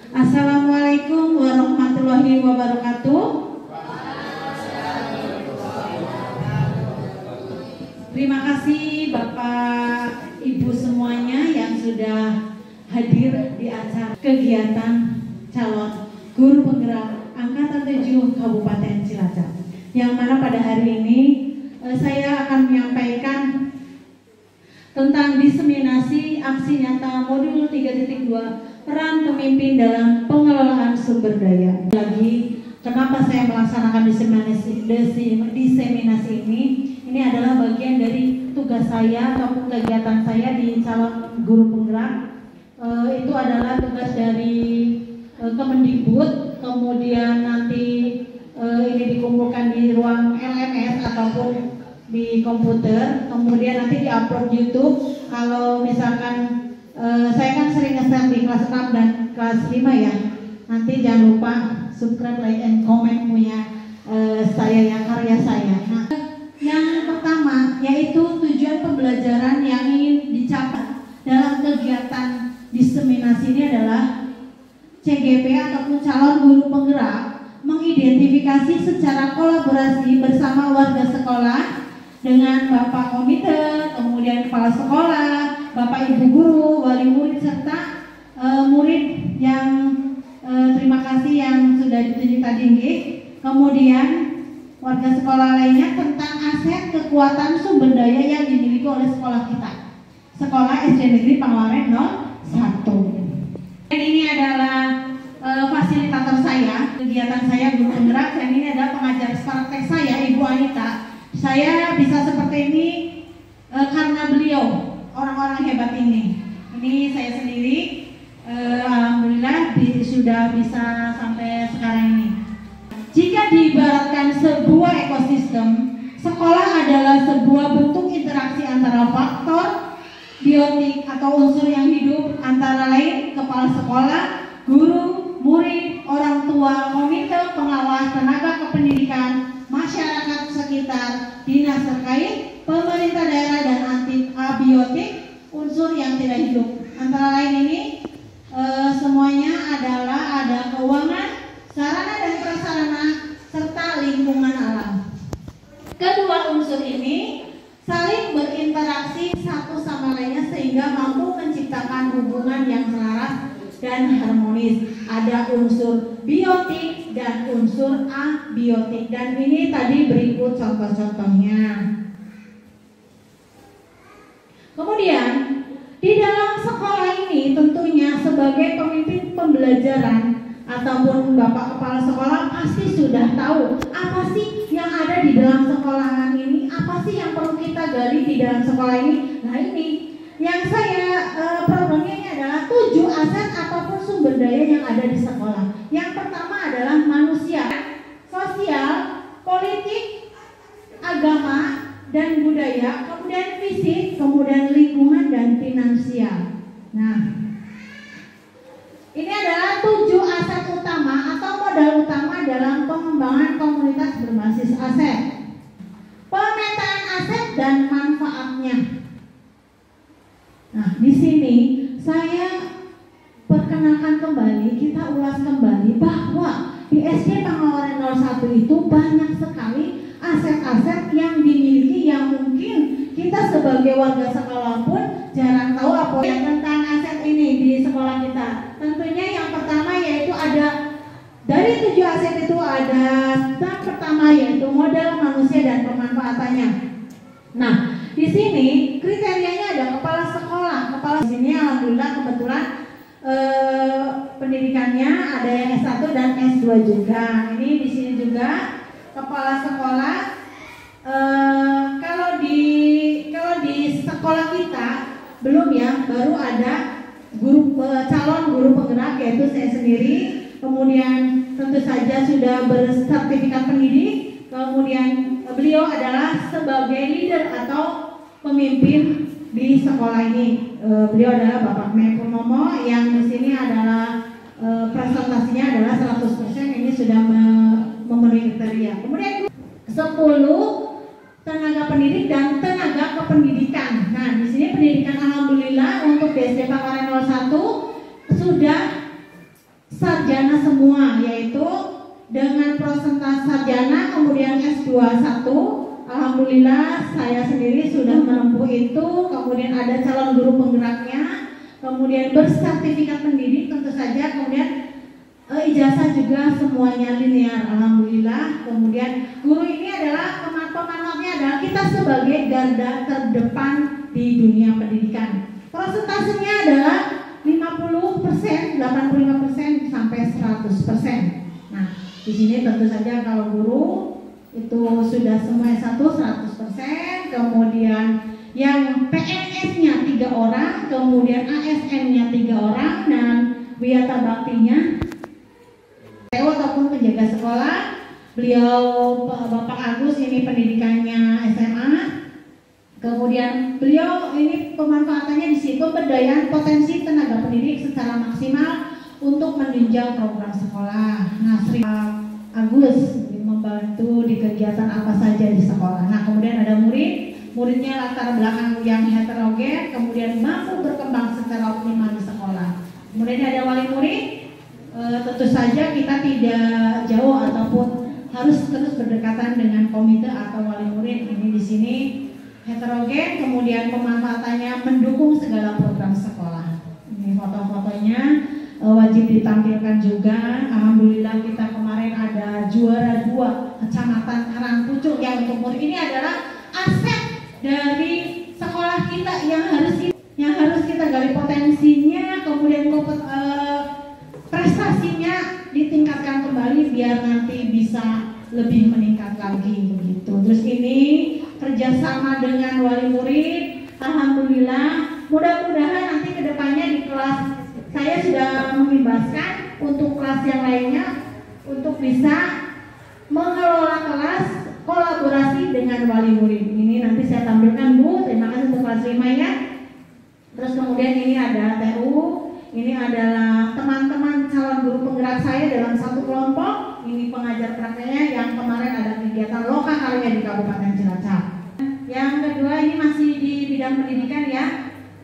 Assalamualaikum warahmatullahi wabarakatuh. Terima kasih Bapak Ibu semuanya yang sudah hadir di acara kegiatan calon guru penggerak Angkatan 7 Kabupaten Cilacap. Yang mana pada hari ini saya akan menyampaikan tentang diseminasi aksi nyata modul 3.2 peran pemimpin dalam pengelolaan sumber daya. Lagi, kenapa saya melaksanakan diseminasi ini? Ini adalah bagian dari tugas saya ataupun kegiatan saya di calon guru penggerak. Itu adalah tugas dari Kemendikbud, kemudian nanti ini dikumpulkan di ruang LMS ataupun di komputer, kemudian nanti diupload YouTube. Kalau misalkan saya kan sering nge-share di kelas 6 dan kelas 5 ya. Nanti jangan lupa subscribe, like, and comment punya saya yang karya saya. Nah, yang pertama yaitu tujuan pembelajaran yang ingin dicapai dalam kegiatan diseminasi ini adalah CGP ataupun calon guru penggerak mengidentifikasi secara kolaborasi bersama warga sekolah dengan Bapak Komite, kemudian Kepala Sekolah, Bapak Ibu Guru, wali murid, serta murid yang terima kasih yang sudah ditunjuk tadi. Kemudian warga sekolah lainnya tentang aset kekuatan sumber daya yang dimiliki oleh sekolah kita, Sekolah SD Negeri Panglaren 01. Dan ini adalah fasilitator saya, kegiatan saya guru penggerak, dan ini adalah pengajar praktek saya, Ibu Anita. Saya bisa seperti ini karena beliau, orang-orang hebat ini. Ini saya sendiri, alhamdulillah sudah bisa sampai sekarang ini. Jika diibaratkan sebuah ekosistem, sekolah adalah sebuah bentuk interaksi antara faktor biotik atau unsur yang hidup, antara lain kepala sekolah, guru, murid, orang tua, komite, pengawas, tenaga kependidikan, masyarakat sekitar, dinas terkait, pemerintah daerah, dan anti abiotik, unsur yang tidak hidup. Antara lain ini semuanya adalah ada keuangan, sarana dan prasarana, serta lingkungan alam. Kedua unsur ini saling berinteraksi satu sama lainnya sehingga mampu menciptakan hubungan yang selaras dan harmonis. Ada unsur biotik dan unsur abiotik, dan ini tadi berikut contoh-contohnya. Kemudian di dalam sekolah ini tentunya sebagai pemimpin pembelajaran ataupun Bapak Kepala Sekolah pasti sudah tahu apa sih yang ada di dalam sekolahan ini, apa sih yang perlu kita gali di dalam sekolah ini. Nah ini yang saya programnya ini adalah 7 aset ataupun sumber daya yang ada di sekolah. Yang pertama adalah manusia, sosial, politik, agama, dan budaya, kemudian fisik, kemudian lingkungan, dan finansial. Nah, ini adalah 7 aset utama atau modal utama dalam pengembangan komunitas berbasis aset. Pemetaan aset dan manfaatnya. Nah, di sini saya perkenalkan kembali, kita ulas kembali bahwa di SD Pengawaran 01 itu banyak sekali aset-aset yang dimiliki yang mungkin kita sebagai warga sekolah pun jarang tahu apa yang tentang aset ini di sekolah kita. Tentunya yang pertama yaitu ada dari 7 aset itu ada yang pertama yaitu modal manusia dan pemanfaatannya. Nah, di sini kriterianya ada kepala sekolah. Kepala di sini alhamdulillah kebetulan pendidikannya ada yang S1 dan S2 juga. Ini di sini juga kepala sekolah. Kalau di sekolah kita belum ya, baru ada calon guru penggerak yaitu saya sendiri. Kemudian tentu saja sudah bersertifikat pendidik. Kemudian beliau adalah sebagai leader atau pemimpin di sekolah ini. Beliau adalah Bapak Mei Purnomo yang di sini adalah presentasinya adalah 100%, ini sudah memenuhi kriteria. Kemudian 10 tenaga pendidik dan tenaga kependidikan. Nah, di sini pendidikan alhamdulillah untuk SD Pengawaran 01 sudah sarjana semua, yaitu dengan prosentase sarjana, kemudian S21. Alhamdulillah saya sendiri sudah menempuh itu. Kemudian ada calon guru penggeraknya, kemudian bersertifikat pendidik tentu saja, kemudian ijazah juga semuanya linear, alhamdulillah. Kemudian guru ini adalah pemanfaatnya adalah kita sebagai garda terdepan di dunia pendidikan. Persentasenya adalah 50%, 85% sampai 100%. Nah, di sini tentu saja kalau guru itu sudah semua S1 100%, kemudian yang PNS-nya 3 orang, kemudian ASN-nya 3 orang, dan Wiyata Baktinya ataupun penjaga sekolah. Beliau Bapak Agus ini pendidikannya SMA. Kemudian beliau ini pemanfaatannya di situ pemberdayaan potensi tenaga pendidik secara maksimal untuk menunjang program sekolah. Nah, Sri Agus membantu di kegiatan apa saja di sekolah. Nah, kemudian ada muridnya latar belakang yang heterogen, kemudian mampu berkembang secara optimal di sekolah. Kemudian ada wali murid. Tentu saja kita tidak jauh ataupun harus terus berdekatan dengan komite atau wali murid. Ini di sini heterogen, kemudian pemanfaatannya mendukung segala program sekolah. Ini foto-fotonya wajib ditampilkan juga. Alhamdulillah kita kemarin ada juara 2 Kecamatan Karangpucuk yang untuk murid. Ini adalah aset dari sekolah kita yang harus kita gali potensinya, kemudian prestasinya ditingkatkan kembali biar nanti bisa lebih meningkat lagi begitu. Terus ini kerjasama dengan wali murid, alhamdulillah. Mudah-mudahan nanti kedepannya di kelas saya sudah membebaskan untuk kelas yang lainnya untuk bisa mengelola kelas kolaborasi dengan wali murid. Ini nanti saya tampilkan Bu. Terima kasih untuk kelas 5 ya. Terus kemudian ini ada TU. Ini adalah teman-teman calon guru penggerak saya dalam satu kelompok. Ini pengajar prakteknya yang kemarin ada kegiatan lokal kalinya di Kabupaten Cilacap. Yang kedua ini masih di bidang pendidikan ya.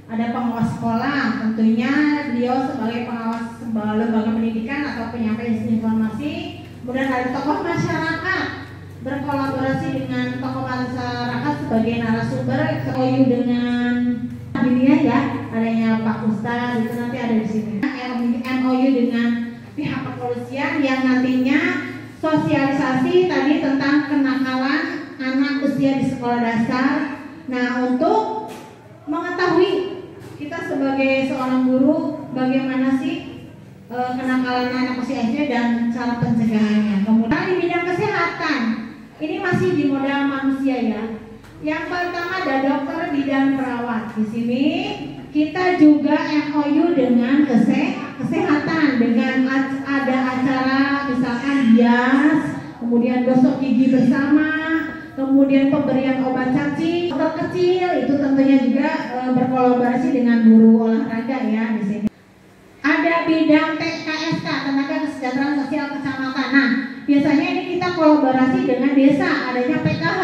Ada pengawas sekolah, tentunya beliau sebagai pengawas lembaga pendidikan atau penyampai informasi. Kemudian ada tokoh masyarakat, berkolaborasi dengan tokoh masyarakat sebagai narasumber, MOU dengan dunia ya, adanya Pak Ustaz itu nanti ada di sini. MOU dengan pihak kepolisian yang nantinya sosialisasi tadi tentang kenakalan anak usia di sekolah dasar. Nah, untuk mengetahui kita sebagai seorang guru bagaimana sih kenakalan anak usia SD dan cara pencegahannya. Kemudian di bidang kesehatan, ini masih di modal manusia ya. Yang pertama ada dokter bidan perawat. Di sini kita juga MOU dengan kesehatan dengan ada acara misalkan bias, kemudian gosok gigi bersama, kemudian pemberian obat cacing dokter kecil itu tentunya juga berkolaborasi dengan guru olahraga ya di sini. Ada bidang TKSK, tenaga kesejahteraan sosial kecamatan. Nah, biasanya ini kita kolaborasi dengan desa, adanya PKH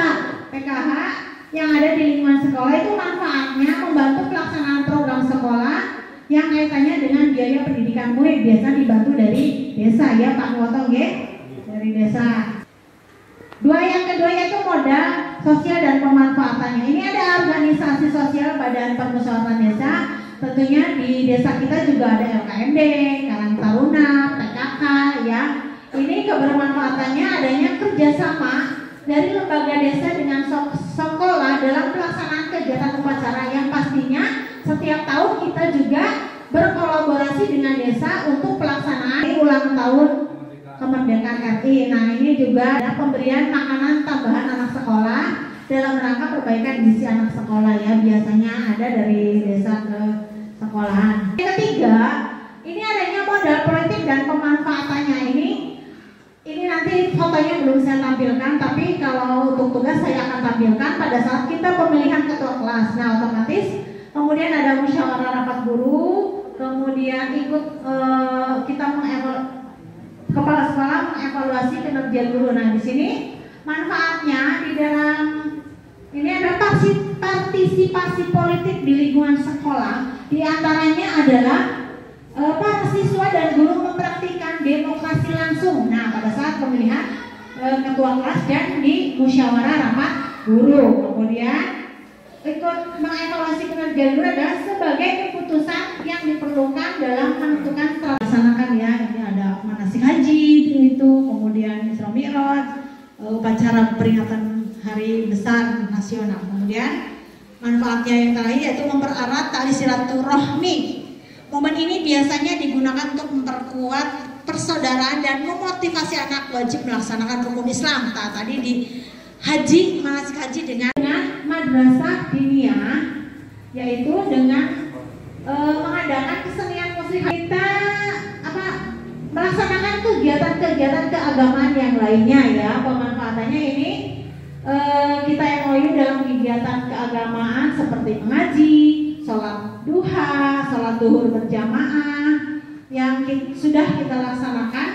yang ada di lingkungan sekolah. Itu manfaatnya membantu pelaksanaan program sekolah yang kaitannya dengan biaya pendidikan murid. Biasa dibantu dari desa ya Pak Wotong ya, dari desa. Yang kedua yaitu modal sosial dan pemanfaatannya. Ini ada organisasi sosial Badan Permusyawaratan Desa. Tentunya di desa kita juga ada LKMD, Karang Taruna, PKK ya. Ini kebermanfaatannya adanya kerjasama dari lembaga desa dengan sekolah dalam pelaksanaan kegiatan upacara yang pastinya setiap tahun kita juga berkolaborasi dengan desa untuk pelaksanaan ulang tahun kemerdekaan RI. Nah ini juga ada pemberian makanan tambahan anak sekolah dalam rangka perbaikan gizi anak sekolah ya, biasanya ada dari desa ke sekolahan. Yang ketiga, ini adanya modal politik dan pemanfaatannya. Ini nanti fotonya belum saya tampilkan, tapi kalau untuk tugas saya akan tampilkan pada saat kita pemilihan ketua kelas. Nah otomatis kemudian ada musyawarah rapat guru, kemudian ikut kita kepala sekolah mengevaluasi kinerja guru. Nah di sini manfaatnya di dalam ini ada partisipasi politik di lingkungan sekolah. Di antaranya adalah para siswa dan guru mempraktikkan demokrasi langsung. Nah pada saat pemilihan ketua kelas dan di musyawarah rapat guru. Kemudian ikut mengevaluasi kinerja guru adalah sebagai keputusan yang diperlukan dalam menentukan melaksanakan ya. Ini ada manasik haji itu, kemudian Isra Mi'raj, upacara peringatan hari besar nasional. Kemudian manfaatnya yang terakhir yaitu mempererat tali silaturahmi. Momen ini biasanya digunakan untuk memperkuat persaudaraan dan memotivasi anak wajib melaksanakan rukun Islam. Tadi di haji, manasik haji dengan madrasah diniyah, yaitu dengan mengadakan kesenian musik. Kita melaksanakan kegiatan-kegiatan keagamaan yang lainnya ya. Pemanfaatannya ini kita MOU dalam kegiatan keagamaan seperti mengaji, sholat duha, sholat duhur berjamaah yang sudah kita laksanakan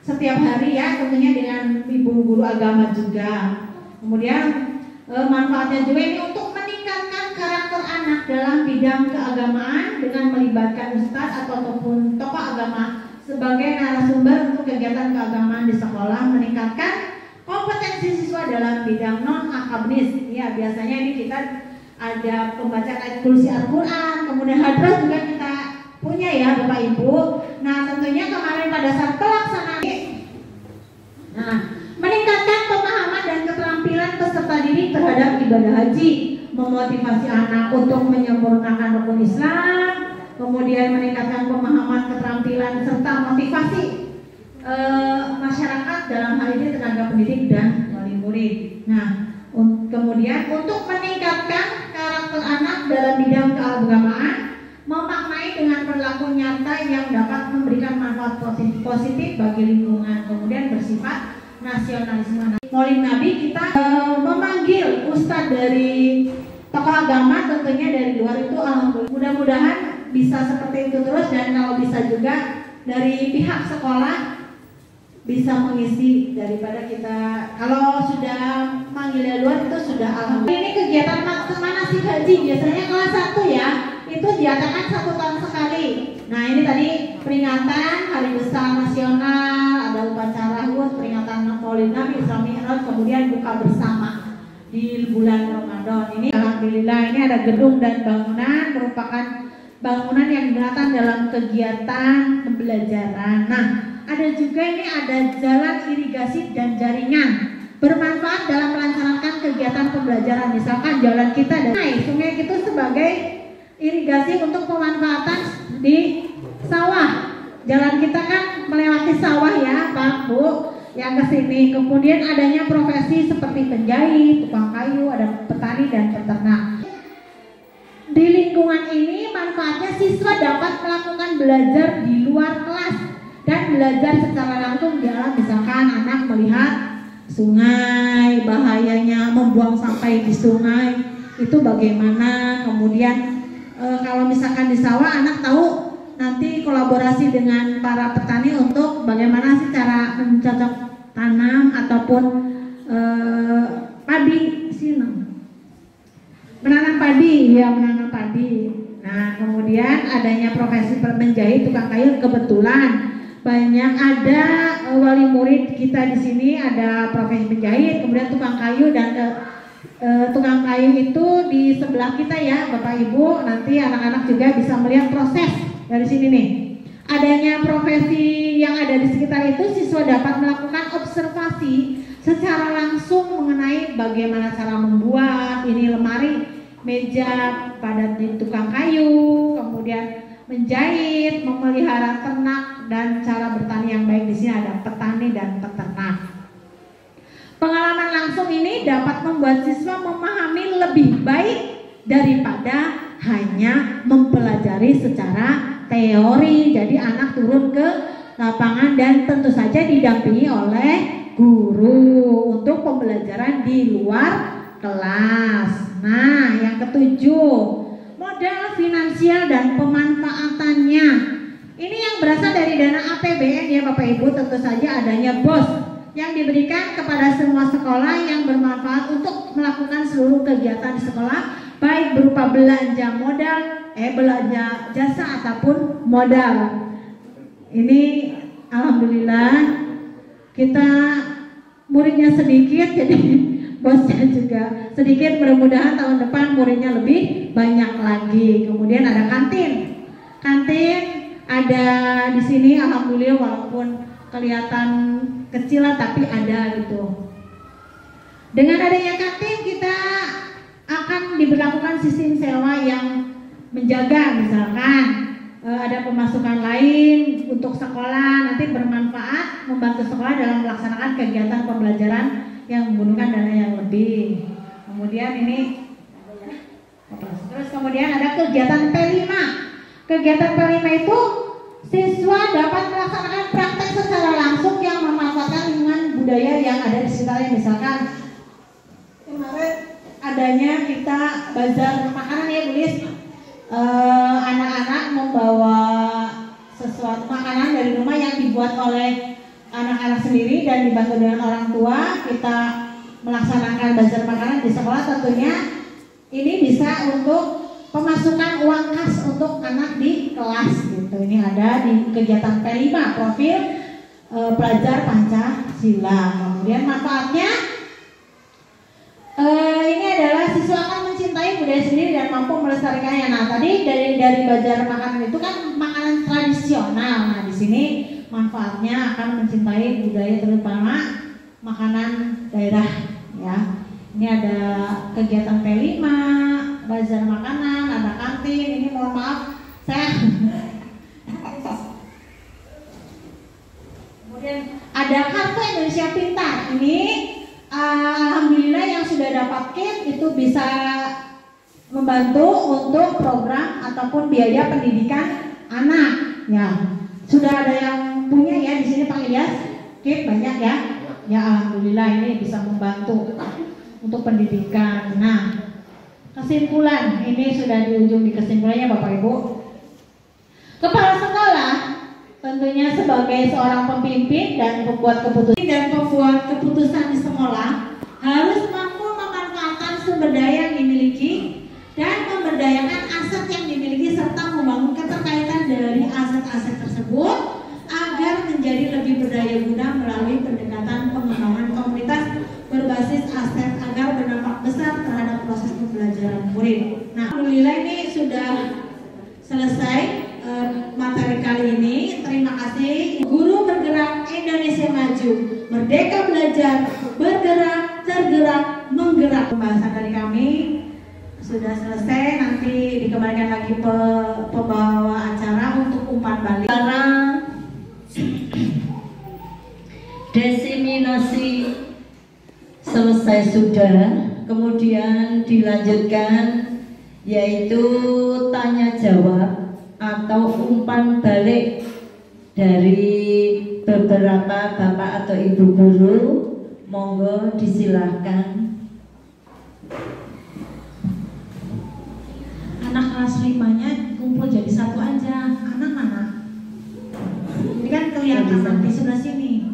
setiap hari ya, tentunya dengan ibu guru agama juga. Kemudian manfaatnya juga ini untuk meningkatkan karakter anak dalam bidang keagamaan dengan melibatkan ustadz ataupun tokoh agama sebagai narasumber untuk kegiatan keagamaan di sekolah, meningkatkan kompetensi siswa dalam bidang non-akademis. Ya, biasanya ini kita ada pembacaan ayat kursi Al-Quran, kemudian hadrah juga kita punya ya Bapak Ibu. Nah tentunya kemarin pada saat pelaksanaan meningkatkan pemahaman dan keterampilan peserta didik terhadap ibadah haji, memotivasi anak untuk menyempurnakan rukun Islam, kemudian meningkatkan pemahaman, keterampilan serta motivasi masyarakat dalam hal ini tenaga pendidik dan wali murid. Nah, kemudian untuk meningkatkan karakter anak dalam bidang keagamaan, memaknai dengan perilaku nyata yang dapat memberikan manfaat positif bagi lingkungan, kemudian bersifat nasionalisme. Maulid Nabi kita memanggil ustadz dari tokoh agama, tentunya dari luar itu alhamdulillah. Mudah-mudahan bisa seperti itu terus, dan kalau bisa juga dari pihak sekolah bisa mengisi daripada kita kalau sudah manggil dari luar itu sudah alhamdulillah. Ini kegiatan manasik haji biasanya kelas 1 ya, itu diadakan 1 tahun sekali. Nah ini tadi peringatan hari besar nasional, ada upacara HUT, peringatan Maulid Nabi, Isra Mi'raj, kemudian buka bersama di bulan Ramadan. Ini alhamdulillah ini ada gedung dan bangunan, merupakan bangunan yang digunakan dalam kegiatan pembelajaran. Nah ada juga ini ada jalan irigasi dan jaringan bermanfaat dalam melancarkan kegiatan pembelajaran. Misalkan jalan kita dari sungai itu sebagai irigasi untuk pemanfaatan di sawah. jalan kita kan melewati sawah ya Pak Bu yang ke sini. Kemudian adanya profesi seperti penjahit, tukang kayu, ada petani dan peternak. Di lingkungan ini manfaatnya siswa dapat melakukan belajar di luar kelas dan belajar secara langsung di alam. Misalkan anak melihat sungai, bahayanya membuang sampah di sungai itu bagaimana. Kemudian kalau misalkan di sawah, anak tahu nanti kolaborasi dengan para petani untuk bagaimana sih cara mencocok tanam ataupun padi sih, menanam padi ya, menanam padi. Nah kemudian adanya profesi menjahit, tukang kayu, kebetulan banyak ada wali murid kita di sini ada profesi penjahit, kemudian tukang kayu dan tukang kayu itu di sebelah kita ya Bapak Ibu. Nanti anak-anak juga bisa melihat proses dari sini nih. Adanya profesi yang ada di sekitar itu, siswa dapat melakukan observasi secara langsung mengenai bagaimana cara membuat ini lemari, meja pada di tukang kayu, kemudian menjahit, memelihara ternak dan cara bertani yang baik. Di sini ada petani dan peternak. Pengalaman langsung ini dapat membuat siswa memahami lebih baik daripada hanya mempelajari secara teori. Jadi anak turun ke lapangan dan tentu saja didampingi oleh guru untuk pembelajaran di luar kelas. Nah, yang ketujuh, modal finansial dan pemanfaatannya. Ini yang berasal dari dana APBN ya Bapak Ibu. Tentu saja adanya BOS yang diberikan kepada semua sekolah yang bermanfaat untuk melakukan seluruh kegiatan di sekolah, baik berupa belanja modal, belanja jasa ataupun modal. Ini alhamdulillah kita muridnya sedikit, jadi bosnya juga sedikit. Mudah-mudahan tahun depan muridnya lebih banyak lagi. Kemudian ada kantin. Kantin ada di sini alhamdulillah, walaupun kelihatan kecil tapi ada gitu. Dengan adanya kantin kita akan diberlakukan sistem sewa yang menjaga, misalkan ada pemasukan lain untuk sekolah, nanti bermanfaat membantu sekolah dalam melaksanakan kegiatan pembelajaran yang menggunakan dana yang lebih. Kemudian ini terus kemudian ada kegiatan P5. Kegiatan P5 itu siswa dapat melaksanakan praktek secara langsung yang memanfaatkan lingkungan budaya yang ada di sekitarnya. Misalkan kemarin adanya kita bazar makanan ya Bulis, anak-anak membawa sesuatu makanan dari rumah yang dibuat oleh anak-anak sendiri dan dibantu dengan orang tua. Kita melaksanakan bazar makanan di sekolah, tentunya ini bisa untuk pemasukan uang kas untuk anak di kelas gitu. Ini ada di kegiatan P5, profil pelajar Pancasila. Kemudian manfaatnya ini adalah siswa akan mencintai budaya sendiri dan mampu melestarikannya. Nah, tadi dari bazar makanan itu kan makanan tradisional. Nah, di sini manfaatnya akan mencintai budaya, terutama makanan daerah ya. Ini ada kegiatan P5, bazar makanan, ada kantin. Ini mohon maaf saya kemudian ada kartu Indonesia Pintar. Ini alhamdulillah yang sudah dapat kit itu bisa membantu untuk program ataupun biaya pendidikan anak ya. Sudah ada yang punya ya di sini Pak Ilyas, kit banyak ya. Ya alhamdulillah ini bisa membantu untuk pendidikan. Nah, kesimpulan, ini sudah di ujung di kesimpulannya Bapak Ibu. Kepala sekolah tentunya sebagai seorang pemimpin dan pembuat keputusan di sekolah harus mampu memanfaatkan sumber daya yang dimiliki dan memberdayakan aset yang dimiliki serta membangun keterkaitan dari aset-aset tersebut agar menjadi lebih berdaya guna melalui pendekatan pengembangan komunitas berbasis aset agar berdampak besar terhadap proses pembelajaran murid. Nah, alhamdulillah ini sudah selesai materi kali ini. Terima kasih. Guru Bergerak Indonesia Maju, Merdeka Belajar, bergerak, tergerak, menggerak. Pembahasan dari kami sudah selesai. Nanti dikembalikan lagi pembawa acara untuk umpan balik. Diseminasi selesai sudah, kemudian dilanjutkan yaitu tanya jawab atau umpan balik dari beberapa bapak atau ibu guru. Monggo disilahkan. Anak kelas 5-nya kumpul jadi satu aja. Anak mana? Ini kan kelihatan di sebelah sini.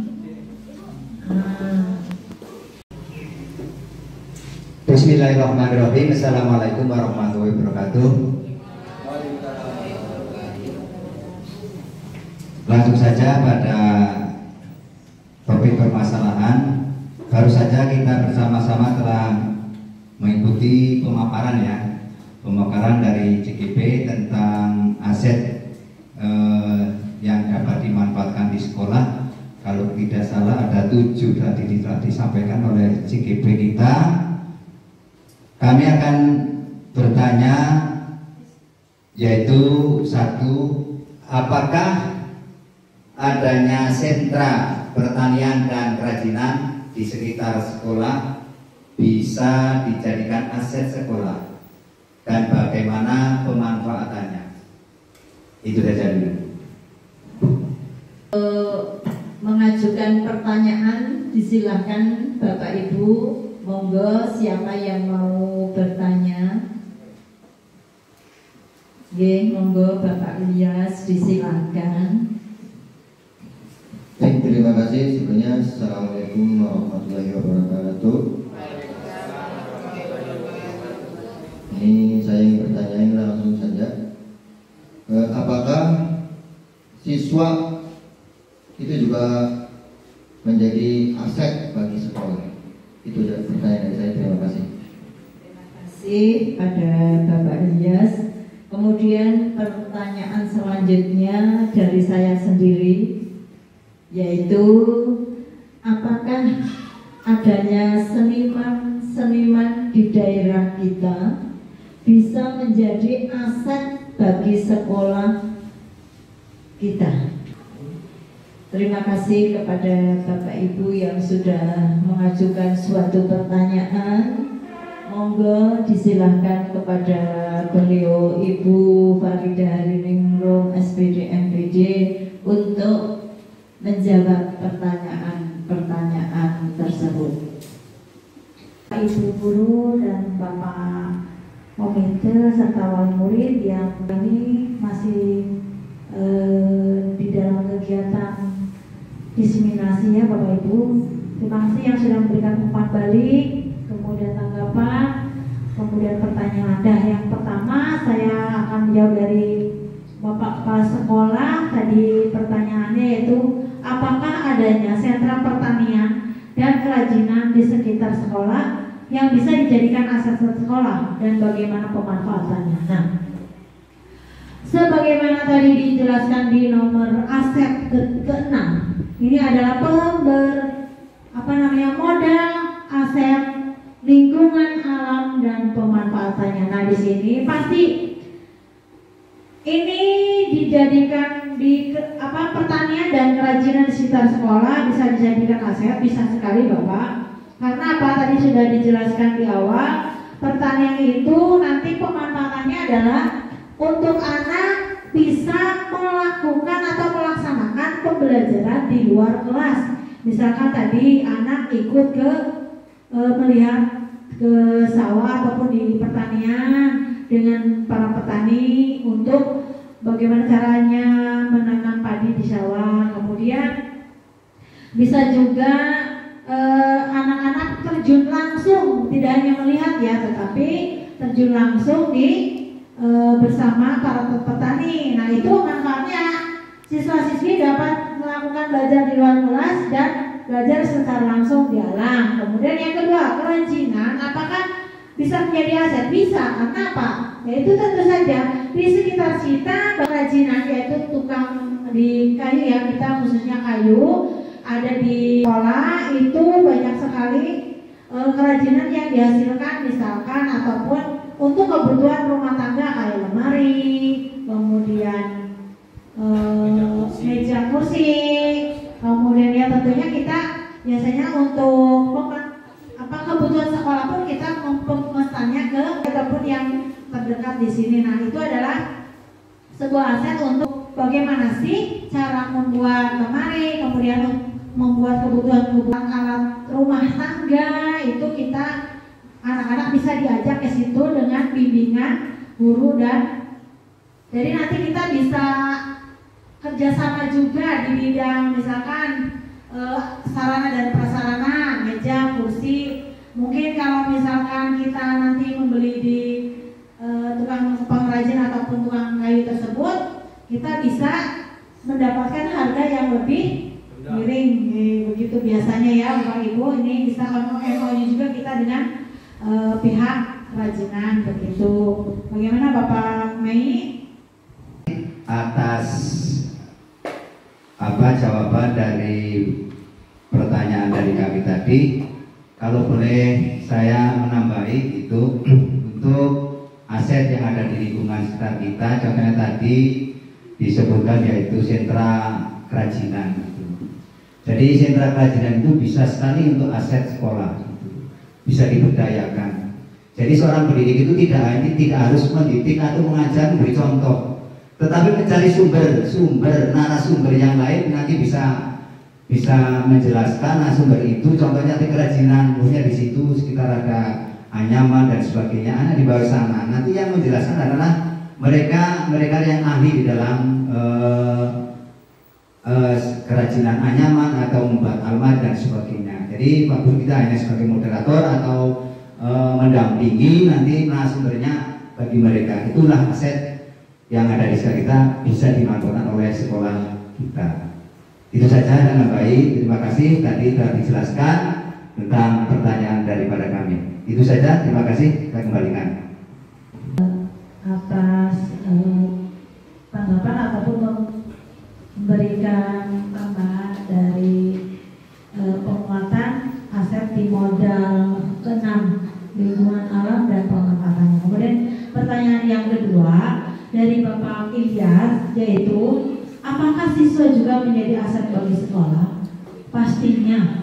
Bismillahirrahmanirrahim. Assalamualaikum warahmatullahi wabarakatuh. Langsung saja pada topik permasalahan. Baru saja kita bersama-sama telah mengikuti pemaparan dari CGP tentang aset yang dapat dimanfaatkan di sekolah. Kalau tidak salah ada 7 tadi telah disampaikan oleh CGP kita. Kami akan bertanya, yaitu 1, apakah adanya sentra pertanian dan kerajinan di sekitar sekolah bisa dijadikan aset sekolah dan bagaimana pemanfaatannya? Itu saja dulu. Mengajukan pertanyaan disilahkan Bapak Ibu. Monggo siapa yang mau bertanya? Monggo Bapak Ilyas disilahkan. Baik, terima kasih. Sebelumnya Assalamualaikum warahmatullahi wabarakatuh. Ini saya yang bertanya langsung saja. Apakah siswa itu juga menjadi aset bagi sekolah? Itu pertanyaan dari saya. Terima kasih. Terima kasih pada Bapak Ilyas. Kemudian pertanyaan selanjutnya dari saya sendiri, yaitu apakah adanya seniman-seniman di daerah kita bisa menjadi aset bagi sekolah kita? Terima kasih kepada Bapak Ibu yang sudah mengajukan suatu pertanyaan. Monggo disilahkan kepada beliau Ibu Faridah Hariningrum SPD MPD untuk menjawab pertanyaan tersebut. Ibu guru dan Bapak komite serta wali murid yang ini masih di dalam kegiatan diseminasi ya Bapak Ibu. Terima kasih yang sudah memberikan umpan balik, kemudian tanggapan, kemudian pertanyaan. Yang pertama saya akan menjawab dari Bapak Kepala Sekolah. Tadi pertanyaannya yaitu apakah adanya sentra pertanian dan kerajinan di sekitar sekolah yang bisa dijadikan aset sekolah dan bagaimana pemanfaatannya. Nah, sebagaimana tadi dijelaskan di nomor aset ke-6, ini adalah modal, aset, lingkungan alam dan pemanfaatannya. Nah, di sini pasti ini dijadikan pertanian dan kerajinan di sekitar sekolah bisa dijadikan aset, bisa sekali Bapak. Karena apa? Tadi sudah dijelaskan di awal, pertanian itu nanti pemanfaatannya adalah untuk anak bisa melakukan atau melaksanakan pembelajaran di luar kelas. Misalkan tadi anak ikut ke melihat ke sawah ataupun di pertanian dengan para petani untuk bagaimana caranya menanam padi di sawah. Kemudian bisa juga anak-anak terjun langsung, tidak hanya melihat ya, tetapi terjun langsung di bersama para petani. Nah, itu manfaatnya siswa-siswi dapat melakukan belajar di luar kelas dan belajar secara langsung di alam. Kemudian yang kedua, kerajinan apakah bisa menjadi aset? Bisa. Karena apa? Yaitu tentu saja di sekitar kita kerajinan, yaitu tukang di kayu ya, kita khususnya kayu ada di sekolah itu banyak sekali kerajinan yang dihasilkan, misalkan ataupun untuk kebutuhan rumah tangga kayak lemari, kemudian meja kursi, kemudian kemudian ya tentunya kita biasanya untuk kebutuhan sekolah pun kita memesannya ke ataupun yang terdekat di sini. Nah, itu adalah sebuah aset untuk bagaimana sih cara membuat lemari, kemudian membuat kebutuhan alat rumah tangga. Itu kita anak-anak bisa diajak ke situ dengan bimbingan guru, dan jadi nanti kita bisa kerjasama juga di bidang misalkan sarana dan prasarana, meja, kursi. Mungkin kalau misalkan kita nanti membeli di tukang pengrajin ataupun tukang kayu tersebut, kita bisa mendapatkan harga yang lebih miring. Begitu biasanya ya Bapak Ibu. Ini bisa MOU juga kita dengan pihak kerajinan begitu. Bagaimana Bapak Mei? Atas jawaban dari pertanyaan dari kami tadi, kalau boleh saya menambahi itu untuk aset yang ada di lingkungan sekitar kita, contohnya tadi disebutkan yaitu sentra kerajinan. Jadi sentra kerajinan itu bisa sekali untuk aset sekolah, bisa diberdayakan. Jadi seorang pendidik itu tidak harus mendidik atau mengajar memberi contoh, tetapi mencari sumber narasumber yang lain nanti bisa menjelaskan narasumber itu. Contohnya di kerajinan, punya di situ sekitar ada anyaman dan sebagainya, anak di bawah sana. Nanti yang menjelaskan adalah mereka yang ahli di dalam kerajinan anyaman atau membuat almari dan sebagainya. Jadi Pak Guru kita hanya sebagai moderator atau mendampingi nanti narasumbernya bagi mereka. Itulah aset yang ada di sekitar kita, bisa dimanfaatkan oleh sekolah kita. Itu saja dengan baik. Terima kasih tadi telah dijelaskan tentang pertanyaan daripada kami. Itu saja, terima kasih. Saya kembalikan. Atas tanggapan ataupun memberikan tambahan dari penguatan aset di modal ke-6 lingkungan alam dan pemanfaatannya. Kemudian pertanyaan yang kedua dari Bapak Ilyas, yaitu apakah siswa juga menjadi aset bagi sekolah? Pastinya.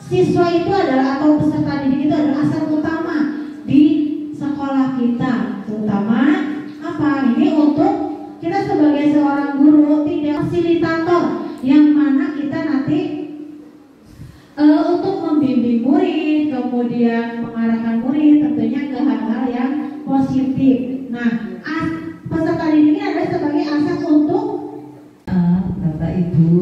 Siswa itu adalah, atau peserta didik itu adalah aset utama di sekolah kita. Terutama ini untuk kita sebagai seorang guru, tidak fasilitator yang mana kita nanti untuk membimbing murid, kemudian mengarahkan murid tentunya ke hal-hal yang positif. Nah, peserta didik ini adalah sebagai aset untuk Bapak Ibu,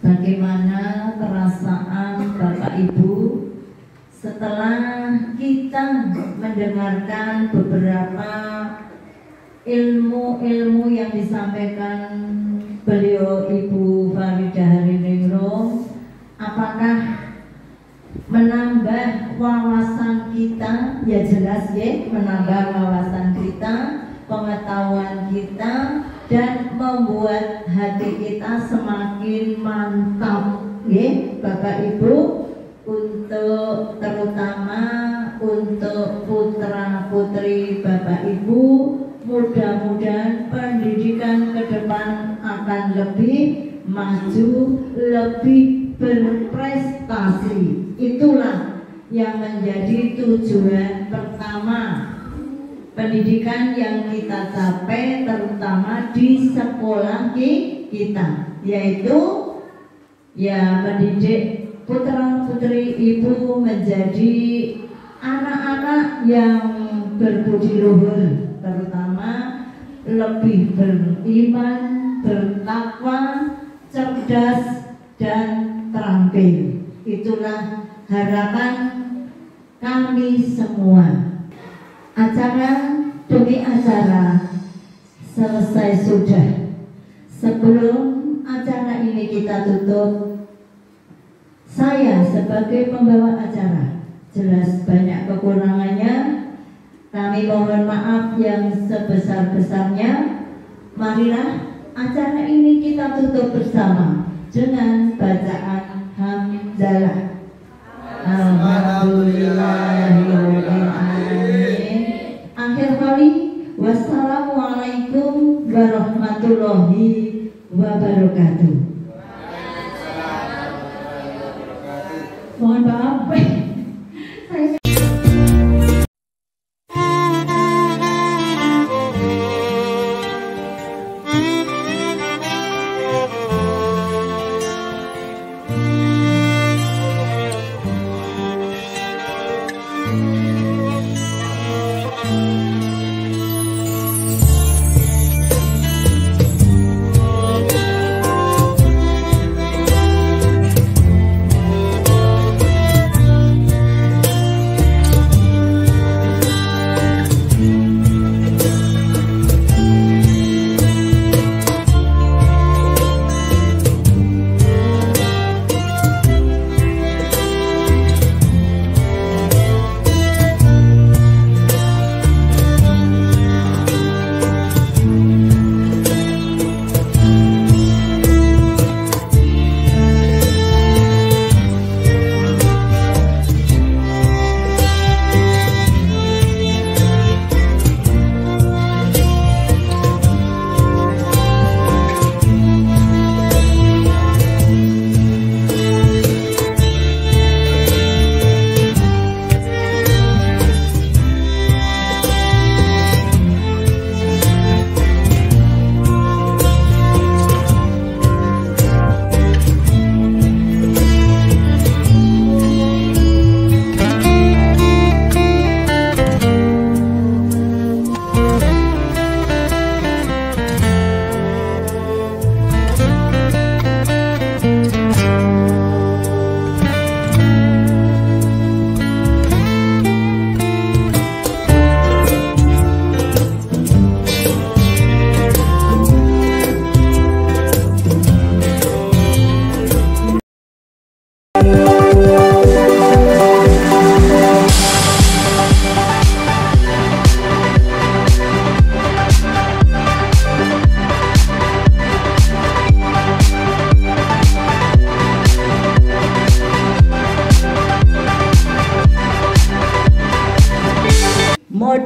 bagaimana perasaan Bapak Ibu setelah kita mendengarkan beberapa ilmu-ilmu yang disampaikan beliau Ibu Faridah Hariningrum? Apakah menambah wawasan kita? Ya jelas ya, menambah wawasan kita, pengetahuan kita, dan membuat hati kita semakin mantap ya Bapak Ibu, untuk terutama untuk putra putri Bapak Ibu. Mudah-mudahan pendidikan ke depan akan lebih maju, lebih berprestasi. Itulah yang menjadi tujuan pertama pendidikan yang kita capai, terutama di sekolah kita, yaitu ya mendidik putra putri Ibu menjadi anak-anak yang berbudi luhur, terutama lebih beriman, bertakwa, cerdas, dan terampil. Itulah harapan kami semua. Acara demi acara selesai sudah. Sebelum acara ini kita tutup, saya sebagai pembawa acara, jelas banyak kekurangannya, kami mohon maaf yang sebesar-besarnya. Marilah acara ini kita tutup bersama dengan bacaan hamdalah. Alhamdulillahirrahmanirrahim. Akhir kali, wassalamualaikum warahmatullahi wabarakatuh. Mohon maaf.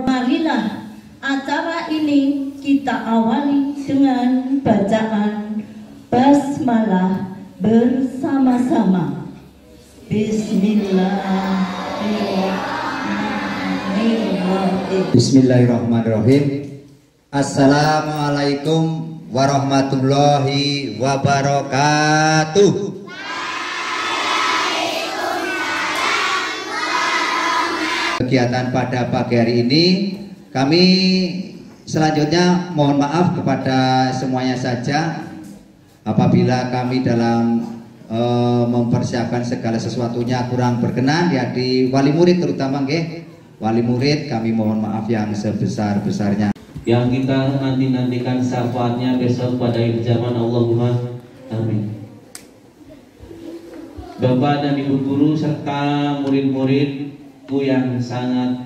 Marilah acara ini kita awali dengan bacaan basmalah bersama-sama. Bismillahirrahmanirrahim. Bismillahirrahmanirrahim. Assalamualaikum warahmatullahi wabarakatuh. Kegiatan pada pagi hari ini kami selanjutnya mohon maaf kepada semuanya saja apabila kami dalam mempersiapkan segala sesuatunya kurang berkenan ya di wali murid terutama nggih. Wali murid kami mohon maaf yang sebesar-besarnya. Yang kita nantikan syafaatnya besok pada zaman Allahumma amin. Bapak dan Ibu guru serta murid-murid yang sangat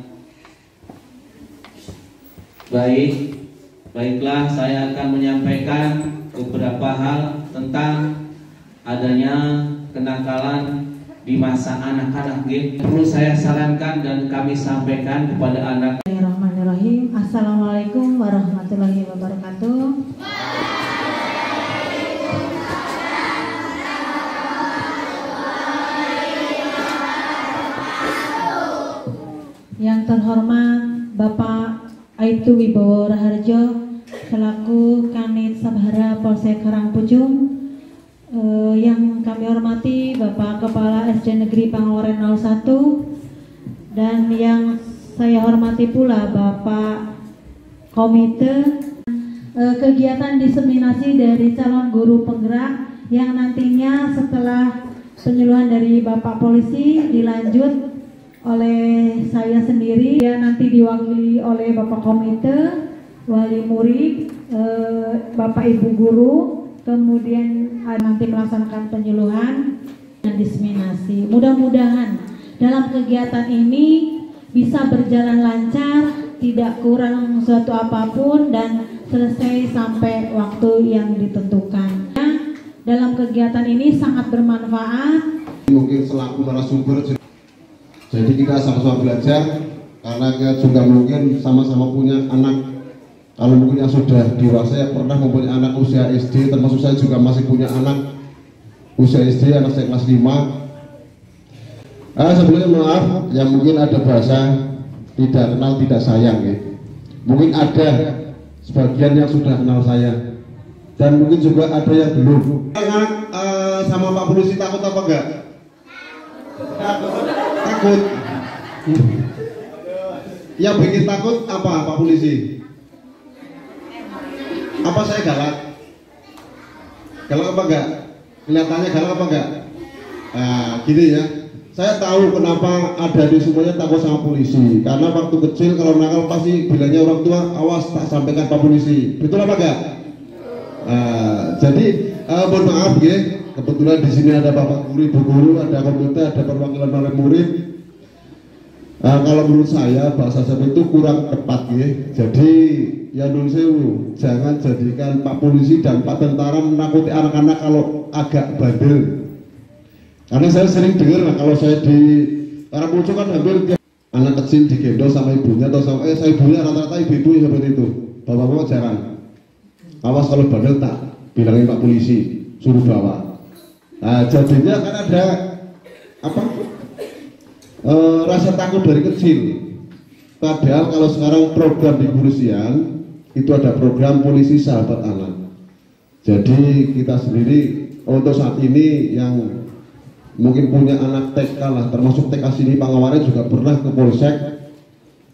baiklah saya akan menyampaikan beberapa hal tentang adanya kenakalan di masa anak-anak. Perlu saya sarankan dan kami sampaikan kepada anak. Bismillahirrahmanirrahim. Assalamualaikum warahmatullahi wabarakatuh. Yang terhormat Bapak Aibtu Wibowo Raharjo selaku Kanit Sabhara Polsek Karangpucung, yang kami hormati Bapak Kepala SD Negeri Pangoren 01, dan yang saya hormati pula Bapak Komite kegiatan diseminasi dari calon guru penggerak yang nantinya setelah penyuluhan dari Bapak Polisi dilanjut oleh saya sendiri, ya nanti diwakili oleh Bapak Komite, wali murid, Bapak Ibu guru, kemudian nanti melaksanakan penyuluhan dan diseminasi. Mudah-mudahan dalam kegiatan ini bisa berjalan lancar, tidak kurang suatu apapun dan selesai sampai waktu yang ditentukan. Dalam kegiatan ini sangat bermanfaat. Mungkin selaku narasumber. Jadi kita sama-sama belajar karena kita juga mungkin sama-sama punya anak Kalau mungkin yang sudah dewasa yang pernah mempunyai anak usia SD, termasuk saya juga masih punya anak usia SD, anak saya kelas 5. Sebelumnya maaf, yang mungkin ada bahasa tidak kenal tidak sayang ya. Mungkin ada sebagian yang sudah kenal saya, dan mungkin juga ada yang belum. Sama Pak Polisi takut apa enggak? Takut. Yang bikin takut apa Pak Polisi? Apa saya galak? Galak apa enggak? Kelihatannya galak apa enggak? Gini ya. Saya tahu kenapa ada di semuanya takut sama polisi. Karena waktu kecil kalau nakal pasti bilangnya orang tua, awas tak sampaikan Pak Polisi. Betul apa enggak? Jadi mohon maaf ya. Kebetulan di sini ada Bapak Guru, Ibu Guru, ada komite, ada perwakilan para murid. Kalau menurut saya bahasa saya itu kurang tepat ya. Jadi ya nun sewu, jangan jadikan Pak Polisi dan Pak Tentara menakuti anak-anak kalau agak bandel. Karena saya sering dengar kalau saya di Karangmuncul kan hampir anak kecil digendong sama ibunya atau sama saya ibunya, rata-rata ibu seperti itu. Bapak-bapak jangan. Awas kalau bandel tak bilangin Pak Polisi, suruh bawa. Jadinya kan ada apa? Rasa takut dari kecil. Padahal kalau sekarang program di kepolisian itu ada program polisi sahabat anak. Jadi kita sendiri untuk saat ini yang mungkin punya anak TK lah, termasuk TK sini Pangawaran juga pernah ke Polsek,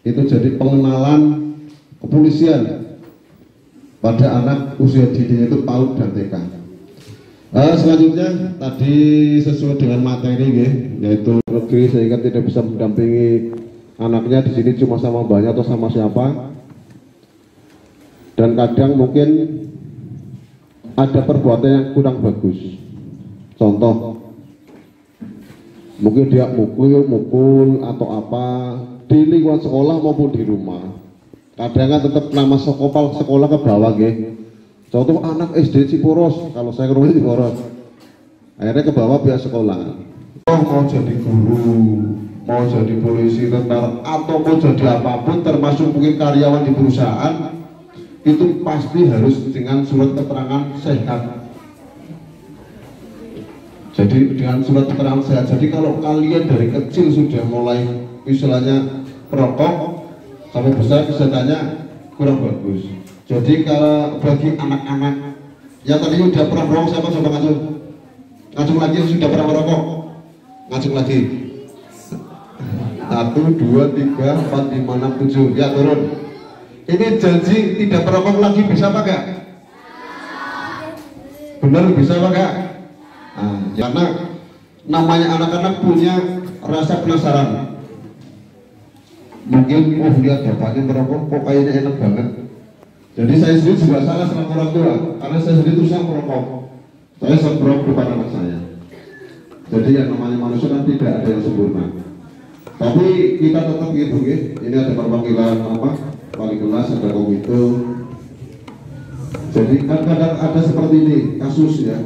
itu jadi pengenalan kepolisian pada anak usia dini itu PAUD dan TK. Selanjutnya tadi sesuai dengan materi yaitu negeri sehingga tidak bisa mendampingi anaknya di sini cuma sama mbaknya atau sama siapa, dan kadang mungkin ada perbuatan yang kurang bagus. Contoh, mungkin dia mukul atau apa di lingkungan sekolah maupun di rumah. Kadang kan tetap nama sekolah ke bawah gitu. Contoh anak SD Ciporos, kalau saya ke rumah Ciporos, akhirnya ke bawah pihak sekolah. Mau jadi guru, mau jadi polisi, tentara, atau mau jadi apapun, termasuk mungkin karyawan di perusahaan, itu pasti harus dengan surat keterangan sehat. Jadi dengan surat keterangan sehat. Jadi kalau kalian dari kecil sudah mulai istilahnya perokok sampai besar kesehatannya kurang bagus. Jadi kalau bagi anak-anak yang tadi sudah pernah merokok, siapa coba ngacung lagi yang sudah pernah merokok, ngacung lagi. 1, 2, 3, 4, 5, 6, 7, ya turun. Ini janji tidak merokok lagi, bisa apa enggak? Benar bisa apa enggak? Karena namanya anak-anak punya rasa penasaran. Mungkin lihat bapaknya merokok kok kayaknya enak banget. Jadi saya sendiri juga salah sama orang tua, karena saya sendiri terus merokok. Saya semprot depan anak saya. Jadi yang namanya manusia kan tidak ada yang sempurna. Tapi kita tetap gitu ya. Ini ada perwakilan wali kelas, ada komite. Jadi kan kadang ada seperti ini kasus ya.